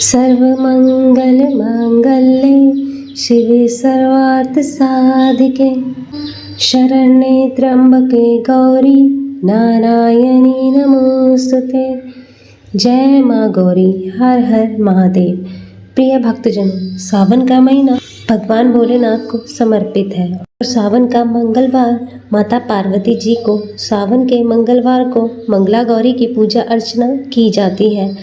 सर्वमंगल मांगल्ये शिवे सर्वार्थ साधिके शरण्ये त्र्यंबके गौरी नारायणी नमोस्तुते। जय माँ गौरी, हर हर महादेव। प्रिय भक्तजनों, सावन का महीना भगवान भोलेनाथ को समर्पित है और सावन का मंगलवार माता पार्वती जी को सावन के मंगलवार को मंगला गौरी की पूजा अर्चना की जाती है।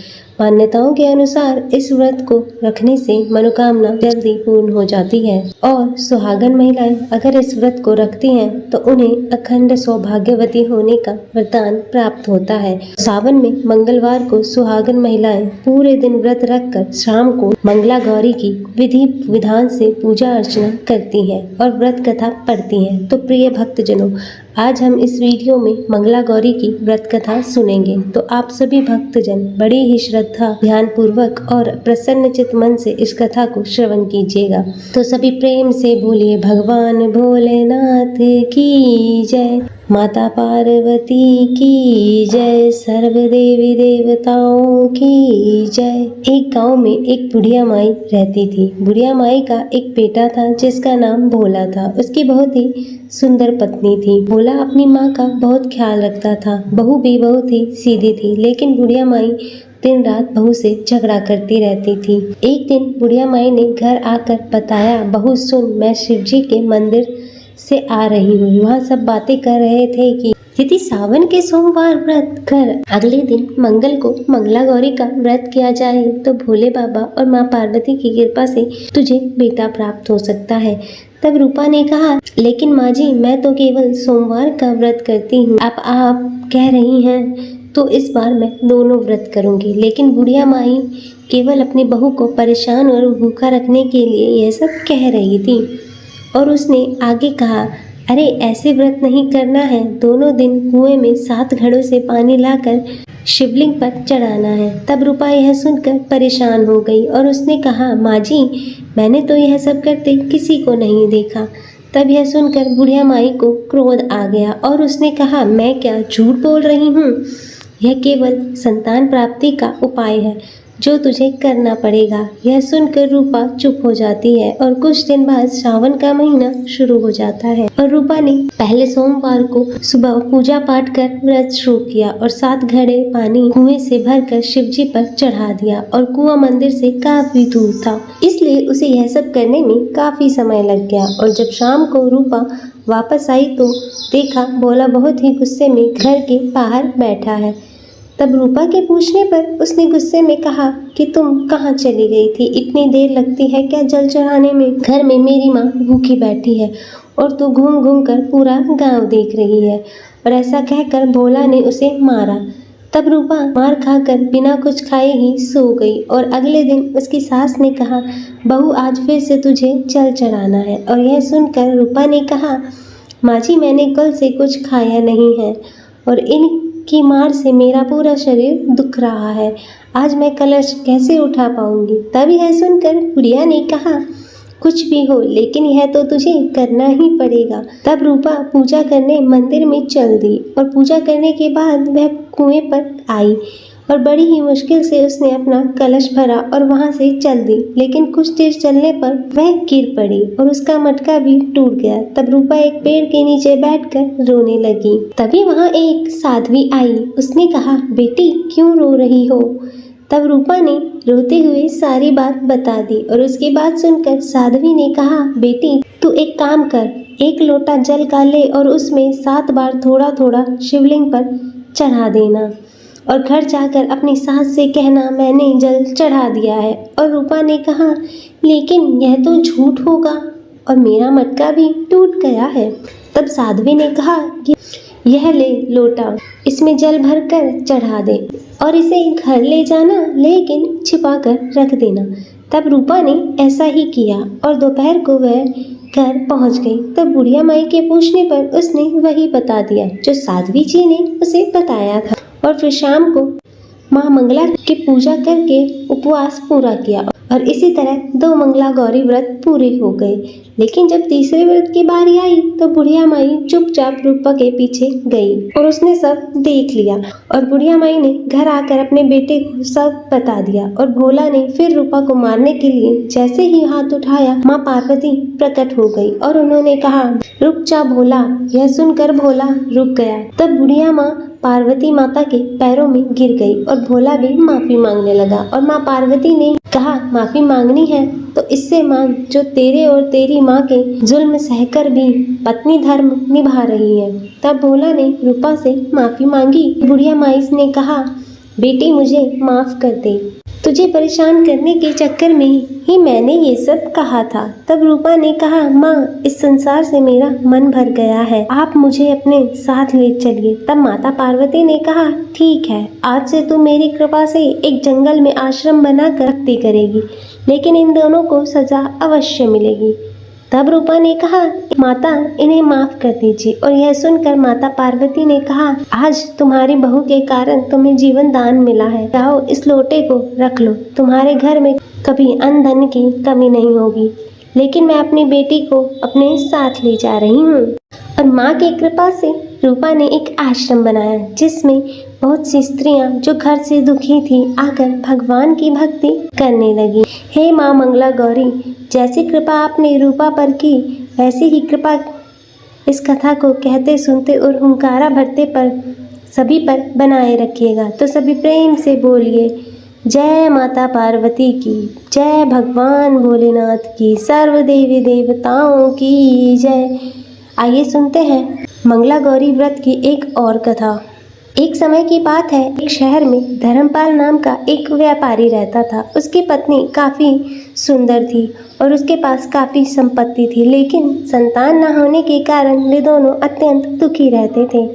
मान्यताओं के अनुसार इस व्रत को रखने से मनोकामना जल्दी पूर्ण हो जाती है और सुहागन महिलाएं अगर इस व्रत को रखती हैं तो उन्हें अखंड सौभाग्यवती होने का वरदान प्राप्त होता है। सावन में मंगलवार को सुहागन महिलाएं पूरे दिन व्रत रखकर शाम को मंगला गौरी की विधि विधान से पूजा अर्चना करती हैं और व्रत कथा पढ़ती हैं। तो प्रिय भक्तजनों, आज हम इस वीडियो में मंगला गौरी की व्रत कथा सुनेंगे। तो आप सभी भक्तजन बड़ी ही श्रद्धा, ध्यान पूर्वक और प्रसन्नचित मन से इस कथा को श्रवण कीजिएगा। तो सभी प्रेम से बोलिए भगवान भोलेनाथ की जय, माता पार्वती की जय, सर्व देवी देवताओं की जय। एक गांव में एक बुढ़िया माई रहती थी। बुढ़िया माई का एक बेटा था जिसका नाम भोला था। उसकी बहुत ही सुंदर पत्नी थी। भोला अपनी माँ का बहुत ख्याल रखता था। बहू भी बहुत ही सीधी थी, लेकिन बुढ़िया माई दिन रात बहू से झगड़ा करती रहती थी। एक दिन बुढ़िया माई ने घर आकर बताया, बहू सुन, मैं शिवजी के मंदिर से आ रही हूँ। वहाँ सब बातें कर रहे थे कि यदि सावन के सोमवार व्रत कर अगले दिन मंगल को मंगला गौरी का व्रत किया जाए तो भोले बाबा और माँ पार्वती की कृपा से तुझे बेटा प्राप्त हो सकता है। तब रूपा ने कहा, लेकिन माँ जी, मैं तो केवल सोमवार का व्रत करती हूँ। अब आप कह रही हैं तो इस बार मैं दोनों व्रत करूँगी। लेकिन बुढ़िया माई केवल अपनी बहू को परेशान और भूखा रखने के लिए यह सब कह रही थी। और उसने आगे कहा, अरे ऐसे व्रत नहीं करना है। दोनों दिन कुएं में 7 घड़ों से पानी लाकर शिवलिंग पर चढ़ाना है। तब रूपा यह सुनकर परेशान हो गई और उसने कहा, माँ जी, मैंने तो यह सब करते किसी को नहीं देखा। तब यह सुनकर बुढ़िया माई को क्रोध आ गया और उसने कहा, मैं क्या झूठ बोल रही हूँ? यह केवल संतान प्राप्ति का उपाय है जो तुझे करना पड़ेगा। यह सुनकर रूपा चुप हो जाती है और कुछ दिन बाद सावन का महीना शुरू हो जाता है और रूपा ने पहले सोमवार को सुबह पूजा पाठ कर व्रत शुरू किया और 7 घड़े पानी कुएं से भरकर शिवजी पर चढ़ा दिया। और कुआं मंदिर से काफी दूर था, इसलिए उसे यह सब करने में काफी समय लग गया। और जब शाम को रूपा वापस आई तो देखा भोला बहुत ही गुस्से में घर के बाहर बैठा है। तब रूपा के पूछने पर उसने गुस्से में कहा कि तुम कहाँ चली गई थी? इतनी देर लगती है क्या जल चढ़ाने में? घर में मेरी माँ भूखी बैठी है और तू घूम घूम कर पूरा गांव देख रही है। और ऐसा कहकर भोला ने उसे मारा। तब रूपा मार खाकर बिना कुछ खाए ही सो गई। और अगले दिन उसकी सास ने कहा, बहू, आज फिर से तुझे जल चढ़ाना है। और यह सुनकर रूपा ने कहा, माँ जी, मैंने कल से कुछ खाया नहीं है और इन की मार से मेरा पूरा शरीर दुख रहा है। आज मैं कलश कैसे उठा पाऊंगी? तब यह सुनकर बुढ़िया ने कहा, कुछ भी हो, लेकिन यह तो तुझे करना ही पड़ेगा। तब रूपा पूजा करने मंदिर में चल दी और पूजा करने के बाद वह कुएं पर आई और बड़ी ही मुश्किल से उसने अपना कलश भरा और वहां से चल दी। लेकिन कुछ देर चलने पर वह गिर पड़ी और उसका मटका भी टूट गया। तब रूपा एक पेड़ के नीचे बैठकर रोने लगी। तभी वहां एक साध्वी आई। उसने कहा, बेटी, क्यों रो रही हो? तब रूपा ने रोते हुए सारी बात बता दी और उसकी बात सुनकर साध्वी ने कहा, बेटी, तू एक काम कर, 1 लोटा जल का ले और उसमें 7 बार थोड़ा थोड़ा शिवलिंग पर चढ़ा देना और घर जाकर अपनी सास से कहना, मैंने जल चढ़ा दिया है। और रूपा ने कहा, लेकिन यह तो झूठ होगा और मेरा मटका भी टूट गया है। तब साध्वी ने कहा, यह ले लोटा, इसमें जल भरकर चढ़ा दे और इसे घर ले जाना, लेकिन छिपा कर रख देना। तब रूपा ने ऐसा ही किया और दोपहर को वह घर पहुंच गई। तब बुढ़िया माई के पूछने पर उसने वही बता दिया जो साध्वी जी ने उसे बताया था। और फिर शाम को माँ मंगला की पूजा करके उपवास पूरा किया और इसी तरह 2 मंगला गौरी व्रत पूरे हो गए। लेकिन जब तीसरे व्रत की बारी आई तो बुढ़िया माई चुपचाप रूपा के पीछे गई और उसने सब देख लिया और बुढ़िया माई ने घर आकर अपने बेटे को सब बता दिया और भोला ने फिर रूपा को मारने के लिए जैसे ही हाथ उठाया, माँ पार्वती प्रकट हो गई और उन्होंने कहा, रुक जा भोला। यह सुनकर भोला रुक गया। तब बुढ़िया माँ पार्वती माता के पैरों में गिर गई और भोला भी माफी मांगने लगा और माँ पार्वती ने कहा, माफी मांगनी है तो इससे मांग जो तेरे और तेरी माँ के जुल्म सहकर भी पत्नी धर्म निभा रही है। तब भोला ने रूपा से माफी मांगी। बुढ़िया माई ने कहा, बेटी मुझे माफ कर दे, तुझे परेशान करने के चक्कर में ही मैंने ये सब कहा था। तब रूपा ने कहा, माँ इस संसार से मेरा मन भर गया है, आप मुझे अपने साथ ले चलिए। तब माता पार्वती ने कहा, ठीक है, आज से तू मेरी कृपा से एक जंगल में आश्रम बनाकर भक्ति करेगी, लेकिन इन दोनों को सजा अवश्य मिलेगी। तब रूपा ने कहा, माता इन्हें माफ कर दीजिए और यह सुनकर माता पार्वती ने कहा, आज तुम्हारी बहू के कारण तुम्हें जीवन दान मिला है, जाओ इस लोटे को रख लो, तुम्हारे घर में कभी अन्न धन की कमी नहीं होगी। लेकिन मैं अपनी बेटी को अपने साथ ले जा रही हूँ। और माँ की कृपा से रूपा ने एक आश्रम बनाया जिसमें बहुत सी स्त्रियां जो घर से दुखी थी आकर भगवान की भक्ति करने लगी। हे माँ मंगला गौरी, जैसी कृपा आपने रूपा पर की वैसी ही कृपा इस कथा को कहते सुनते और हुंकारा भरते पर सभी पर बनाए रखिएगा। तो सभी प्रेम से बोलिए, जय माता पार्वती की, जय भगवान भोलेनाथ की, सर्व देवी देवताओं की जय। आइए सुनते हैं मंगला गौरी व्रत की एक और कथा। एक समय की बात है, एक शहर में धर्मपाल नाम का एक व्यापारी रहता था। उसकी पत्नी काफ़ी सुंदर थी और उसके पास काफ़ी संपत्ति थी, लेकिन संतान न होने के कारण वे दोनों अत्यंत दुखी रहते थे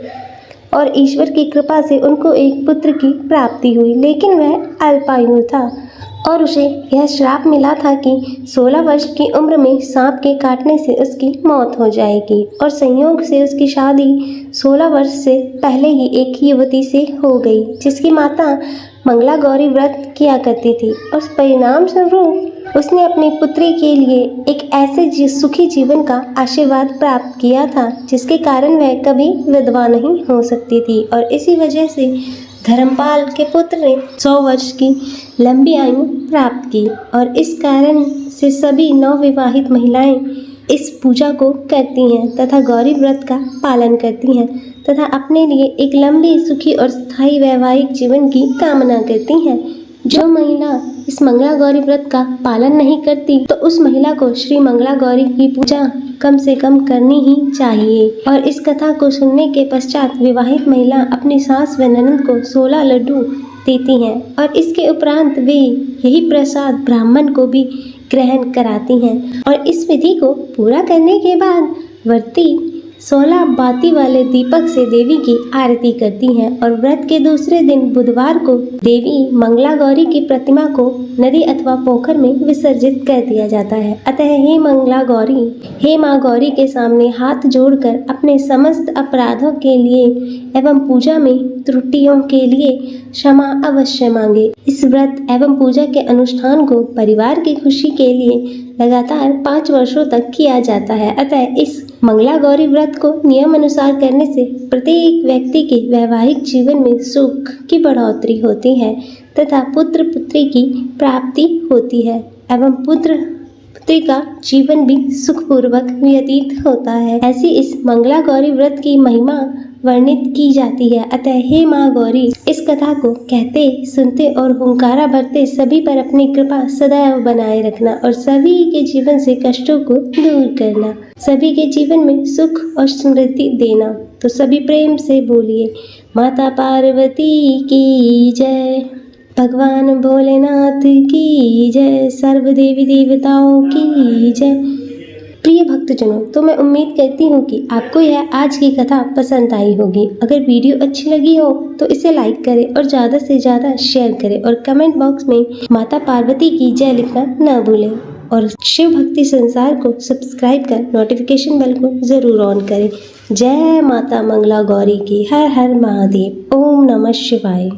और ईश्वर की कृपा से उनको एक पुत्र की प्राप्ति हुई, लेकिन वह अल्पायु था और उसे यह श्राप मिला था कि 16 वर्ष की उम्र में सांप के काटने से उसकी मौत हो जाएगी और संयोग से उसकी शादी 16 वर्ष से पहले ही एक युवती से हो गई जिसकी माता मंगला गौरी व्रत किया करती थी। उस परिणाम स्वरूप उसने अपनी पुत्री के लिए एक ऐसे सुखी जीवन का आशीर्वाद प्राप्त किया था जिसके कारण वह कभी विधवा नहीं हो सकती थी और इसी वजह से धर्मपाल के पुत्र ने 100 वर्ष की लंबी आयु प्राप्त की और इस कारण से सभी नवविवाहित महिलाएं इस पूजा को करती हैं तथा गौरी व्रत का पालन करती हैं तथा अपने लिए एक लंबी सुखी और स्थायी वैवाहिक जीवन की कामना करती हैं। जो महिला इस मंगला गौरी व्रत का पालन नहीं करती तो उस महिला को श्री मंगला गौरी की पूजा कम से कम करनी ही चाहिए। और इस कथा को सुनने के पश्चात विवाहित महिला अपनी सास व ननद को 16 लड्डू देती हैं और इसके उपरांत वे यही प्रसाद ब्राह्मण को भी ग्रहण कराती हैं और इस विधि को पूरा करने के बाद व्रती 16 बाती वाले दीपक से देवी की आरती करती हैं और व्रत के दूसरे दिन बुधवार को देवी मंगला गौरी की प्रतिमा को नदी अथवा पोखर में विसर्जित कर दिया जाता है। अतः हे मंगला गौरी, हे माँ गौरी के सामने हाथ जोड़कर अपने समस्त अपराधों के लिए एवं पूजा में त्रुटियों के लिए क्षमा अवश्य मांगे। इस व्रत एवं पूजा के अनुष्ठान को परिवार की खुशी के लिए लगातार 5 वर्षों तक किया जाता है। अतः इस मंगला गौरी व्रत को नियम अनुसार करने से प्रत्येक व्यक्ति के वैवाहिक जीवन में सुख की बढ़ोतरी होती है तथा पुत्र पुत्री की प्राप्ति होती है एवं पुत्र पुत्री का जीवन भी सुखपूर्वक व्यतीत होता है। ऐसी इस मंगला गौरी व्रत की महिमा वर्णित की जाती है। अतः हे माँ गौरी, इस कथा को कहते सुनते और हुंकारा भरते सभी पर अपनी कृपा सदैव बनाए रखना और सभी के जीवन से कष्टों को दूर करना, सभी के जीवन में सुख और समृद्धि देना। तो सभी प्रेम से बोलिए, माता पार्वती की जय, भगवान भोलेनाथ की जय, सर्व देवी देवताओं की जय। प्रिय भक्तजनों, तो मैं उम्मीद करती हूँ कि आपको यह आज की कथा पसंद आई होगी। अगर वीडियो अच्छी लगी हो तो इसे लाइक करें और ज़्यादा से ज़्यादा शेयर करें और कमेंट बॉक्स में माता पार्वती की जय लिखना न भूलें और शिव भक्ति संसार को सब्सक्राइब कर नोटिफिकेशन बेल को ज़रूर ऑन करें। जय माता मंगला गौरी की। हर हर महादेव। ओम नमः शिवाय।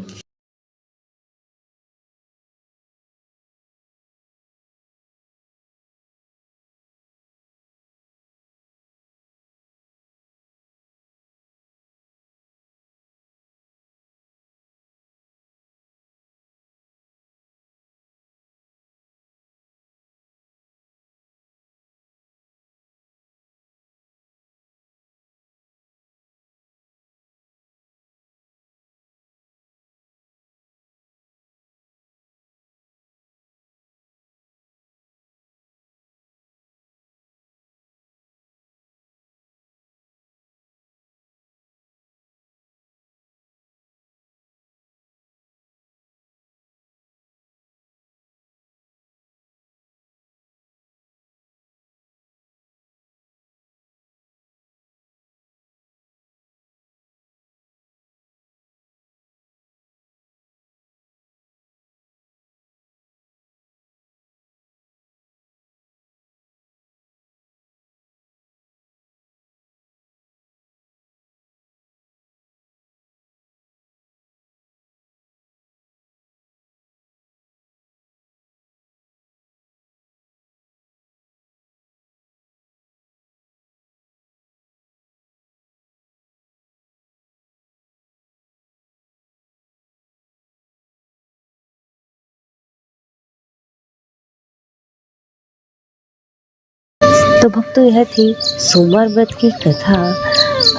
तो भक्तों, यह थी सोमवार व्रत की कथा।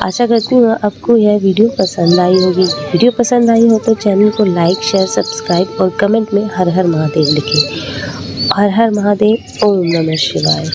आशा करती हूँ आपको यह वीडियो पसंद आई होगी। वीडियो पसंद आई हो तो चैनल को लाइक, शेयर, सब्सक्राइब और कमेंट में हर हर महादेव लिखें। हर हर महादेव। ओम नमः शिवाय।